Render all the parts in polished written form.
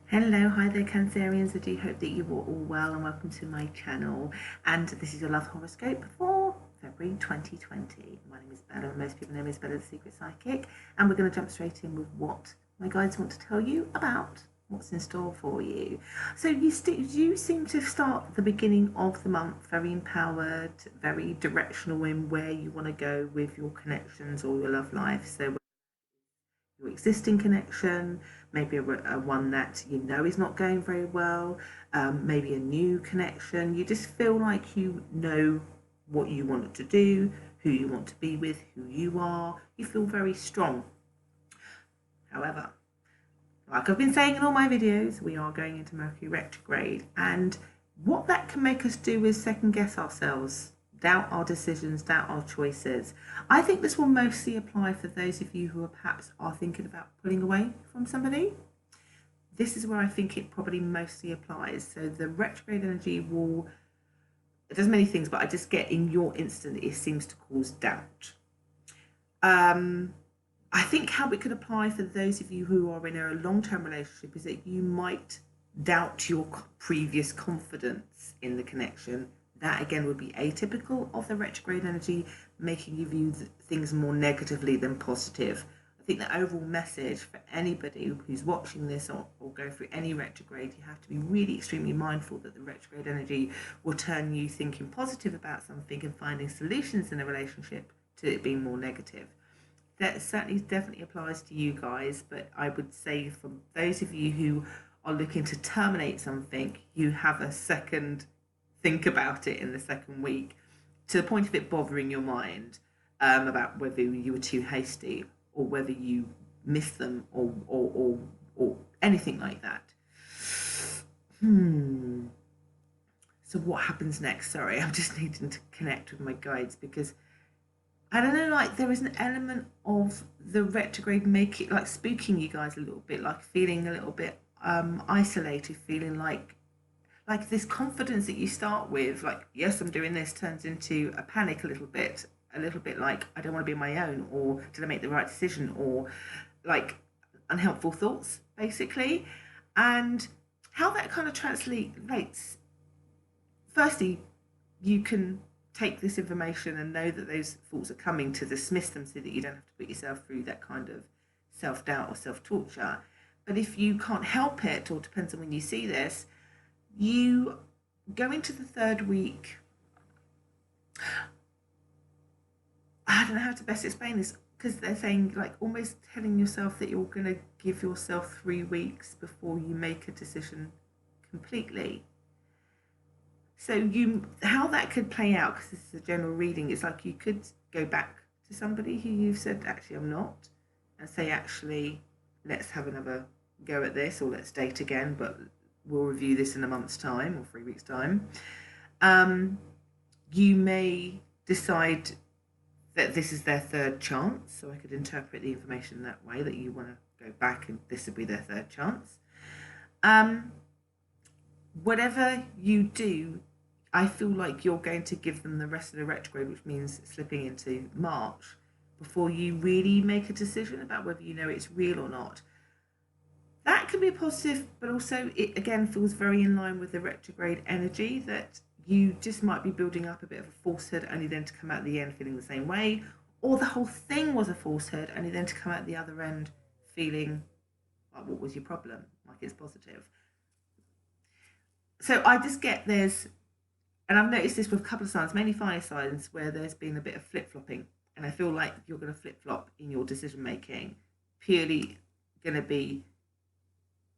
Hello, hi there Cancerians. I do hope that you are all well and welcome to my channel. And this is your love horoscope for February 2020. My name is Bella and most people know me as Bella the Secret Psychic. And we're going to jump straight in with what my guides want to tell you about what's in store for you. So you seem to start the beginning of the month very empowered, very directional in where you want to go with your connections or your love life. So your existing connection, maybe a one that you know is not going very well, maybe a new connection. You just feel like you know what you want to do, who you want to be with, who you are. You feel very strong. However, like I've been saying in all my videos, we are going into Mercury retrograde, and what that can make us do is second guess ourselves, doubt our decisions, doubt our choices. I think this will mostly apply for those of you who are perhaps thinking about pulling away from somebody. This is where I think it probably mostly applies. So the retrograde energy it does many things, but I just get in your instant, it seems to cause doubt. I think how it could apply for those of you who are in a long-term relationship is that you might doubt your previous confidence in the connection. That again would be atypical of the retrograde energy, making you view things more negatively than positive. I think the overall message for anybody who's watching this or go through any retrograde, you have to be really extremely mindful that the retrograde energy will turn you thinking positive about something and finding solutions in a relationship to it being more negative. That certainly definitely applies to you guys, but I would say for those of you who are looking to terminate something, you have a second think about it in the second week, to the point of it bothering your mind, about whether you were too hasty or whether you missed them or anything like that. So what happens next? Sorry, I'm just needing to connect with my guides because I don't know, like there is an element of the retrograde make it like spooking you guys a little bit, like feeling a little bit isolated, feeling like this confidence that you start with, like yes I'm doing this, turns into a panic a little bit like I don't want to be on my own, or did I make the right decision, or like unhelpful thoughts basically. And how that kind of translates, firstly, you can take this information and know that those thoughts are coming, to dismiss them so that you don't have to put yourself through that kind of self-doubt or self-torture. But if you can't help it, or depends on when you see this, you go into the third week. I don't know how to best explain this, because they're saying like almost telling yourself that you're going to give yourself 3 weeks before you make a decision completely. So how that could play out, because this is a general reading, it's like you could go back to somebody who you've said actually I'm not, and say actually let's have another go at this, or let's date again, but we'll review this in a month's time or 3 weeks time. You may decide that this is their third chance, so I could interpret the information that way, that you want to go back and this would be their third chance. Whatever you do, I feel like you're going to give them the rest of the retrograde, which means slipping into March, before you really make a decision about whether you know it's real or not. That can be positive, but also it again feels very in line with the retrograde energy, that you just might be building up a bit of a falsehood, only then to come out the end feeling the same way, or the whole thing was a falsehood, only then to come out the other end feeling like, what was your problem? Like it's positive. So I just get and I've noticed this with a couple of signs, mainly fire signs, where there's been a bit of flip-flopping, and I feel like you're going to flip-flop in your decision making, purely going to be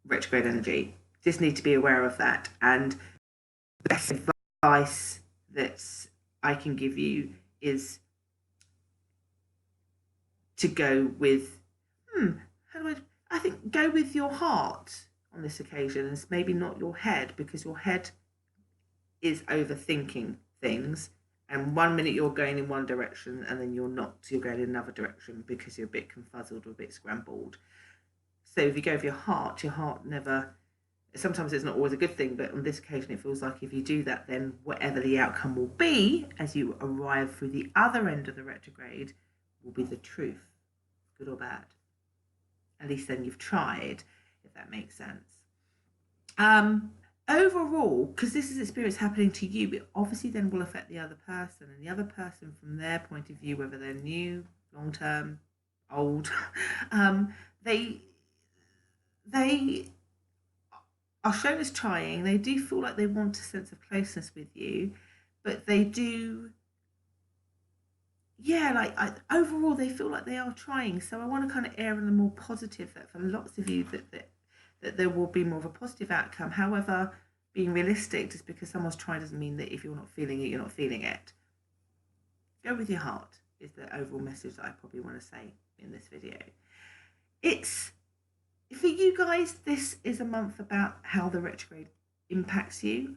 retrograde energy. Just need to be aware of that. And the best advice that I can give you is to go with I think go with your heart on this occasion, and maybe not your head, because your head is overthinking things, and 1 minute you're going in one direction and then you're not, you're going in another direction because you're a bit confuzzled or a bit scrambled. So if you go with your heart never, sometimes it's not always a good thing, but on this occasion it feels like if you do that, then whatever the outcome will be as you arrive through the other end of the retrograde will be the truth, good or bad. At least then you've tried, if that makes sense. Overall, because this is experience happening to you, it obviously then will affect the other person, and the other person, from their point of view, whether they're new, long term, old, um, they they are shown as trying. They do feel like they want a sense of closeness with you, but they do, yeah, like overall they feel like they are trying. So I want to kind of err on the more positive, that for lots of you that there will be more of a positive outcome. However, being realistic, just because someone's trying doesn't mean that if you're not feeling it, you're not feeling it. Go with your heart is the overall message that I probably want to say in this video. It's, for you guys, this is a month about how the retrograde impacts you.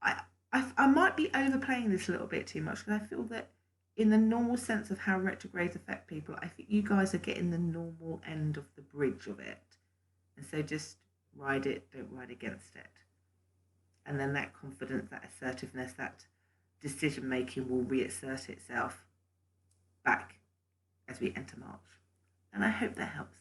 I might be overplaying this a little bit too much, because I feel that in the normal sense of how retrogrades affect people, I think you guys are getting the normal end of the bridge of it. And so just ride it, don't ride against it. And then that confidence, that assertiveness, that decision making will reassert itself back as we enter March. And I hope that helps.